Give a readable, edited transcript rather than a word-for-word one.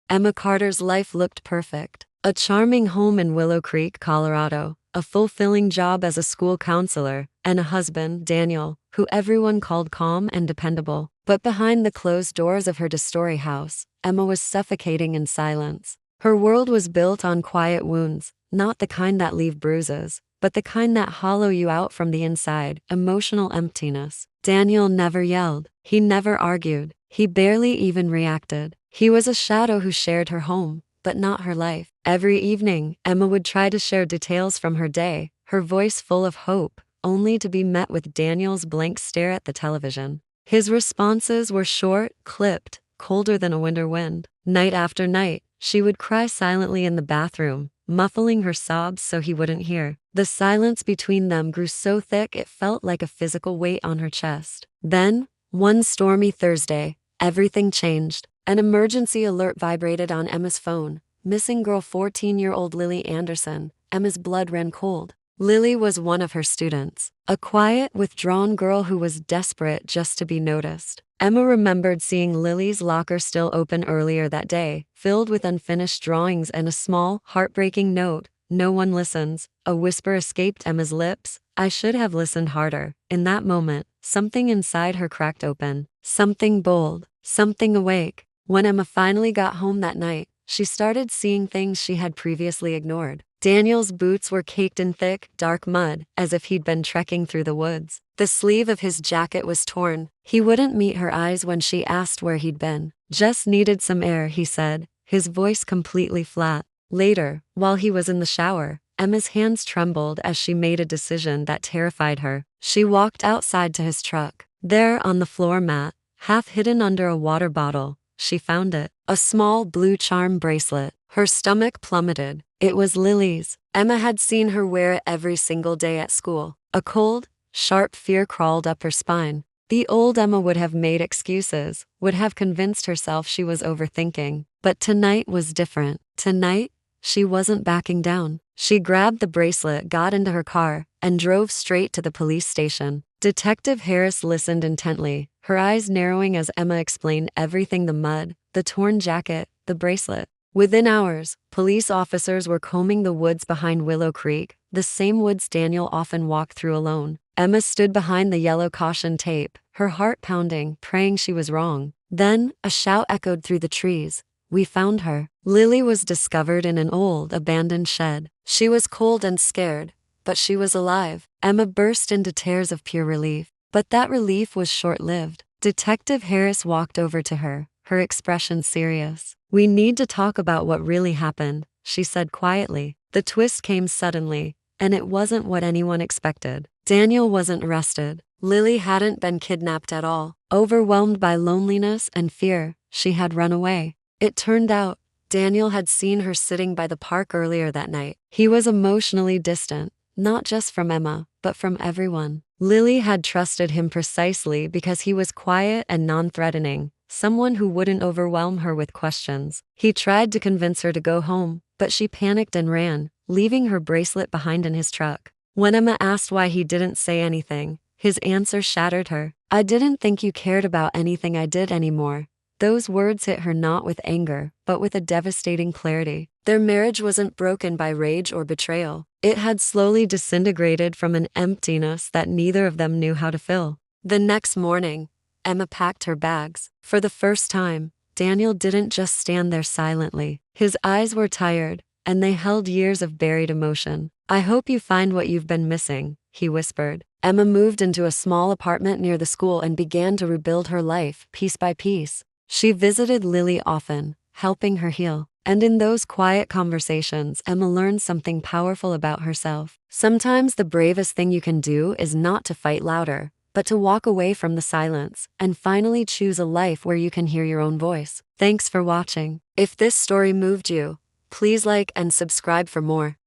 Emma Carter's life looked perfect. A charming home in Willow Creek, Colorado, a fulfilling job as a school counselor, and a husband, Daniel, who everyone called calm and dependable. But behind the closed doors of her two-story house, Emma was suffocating in silence. Her world was built on quiet wounds, not the kind that leave bruises, but the kind that hollow you out from the inside, emotional emptiness. Daniel never yelled. He never argued. He barely even reacted. He was a shadow who shared her home, but not her life. Every evening, Emma would try to share details from her day, her voice full of hope, only to be met with Daniel's blank stare at the television. His responses were short, clipped, colder than a winter wind. Night after night, she would cry silently in the bathroom, muffling her sobs so he wouldn't hear. The silence between them grew so thick it felt like a physical weight on her chest. Then, one stormy Thursday, everything changed. An emergency alert vibrated on Emma's phone. Missing girl 14-year-old Lily Anderson. Emma's blood ran cold. Lily was one of her students, a quiet, withdrawn girl who was desperate just to be noticed. Emma remembered seeing Lily's locker still open earlier that day, filled with unfinished drawings and a small, heartbreaking note. "No one listens." A whisper escaped Emma's lips. "I should have listened harder." In that moment, something inside her cracked open. Something bold, something awake. When Emma finally got home that night, she started seeing things she had previously ignored. Daniel's boots were caked in thick, dark mud, as if he'd been trekking through the woods. The sleeve of his jacket was torn. He wouldn't meet her eyes when she asked where he'd been. "Just needed some air," he said, his voice completely flat. Later, while he was in the shower, Emma's hands trembled as she made a decision that terrified her. She walked outside to his truck. There on the floor mat, half hidden under a water bottle, she found it. A small blue charm bracelet. Her stomach plummeted. It was Lily's. Emma had seen her wear it every single day at school. A cold, sharp fear crawled up her spine. The old Emma would have made excuses, would have convinced herself she was overthinking. But tonight was different. Tonight, she wasn't backing down. She grabbed the bracelet, got into her car, and drove straight to the police station. Detective Harris listened intently, her eyes narrowing as Emma explained everything: the mud, the torn jacket, the bracelet. Within hours, police officers were combing the woods behind Willow Creek, the same woods Daniel often walked through alone. Emma stood behind the yellow caution tape, her heart pounding, praying she was wrong. Then, a shout echoed through the trees. "We found her." Lily was discovered in an old, abandoned shed. She was cold and scared, but she was alive. Emma burst into tears of pure relief. But that relief was short-lived. Detective Harris walked over to her, her expression serious. "We need to talk about what really happened," she said quietly. The twist came suddenly, and it wasn't what anyone expected. Daniel wasn't arrested. Lily hadn't been kidnapped at all. Overwhelmed by loneliness and fear, she had run away. It turned out, Daniel had seen her sitting by the park earlier that night. He was emotionally distant, not just from Emma, but from everyone. Lily had trusted him precisely because he was quiet and non-threatening, someone who wouldn't overwhelm her with questions. He tried to convince her to go home, but she panicked and ran, leaving her bracelet behind in his truck. When Emma asked why he didn't say anything, his answer shattered her. "I didn't think you cared about anything I did anymore." Those words hit her not with anger, but with a devastating clarity. Their marriage wasn't broken by rage or betrayal. It had slowly disintegrated from an emptiness that neither of them knew how to fill. The next morning, Emma packed her bags. For the first time, Daniel didn't just stand there silently. His eyes were tired, and they held years of buried emotion. "I hope you find what you've been missing," he whispered. Emma moved into a small apartment near the school and began to rebuild her life, piece by piece. She visited Lily often, helping her heal. And in those quiet conversations, Emma learned something powerful about herself. Sometimes the bravest thing you can do is not to fight louder, but to walk away from the silence and finally choose a life where you can hear your own voice. Thanks for watching. If this story moved you, please like and subscribe for more.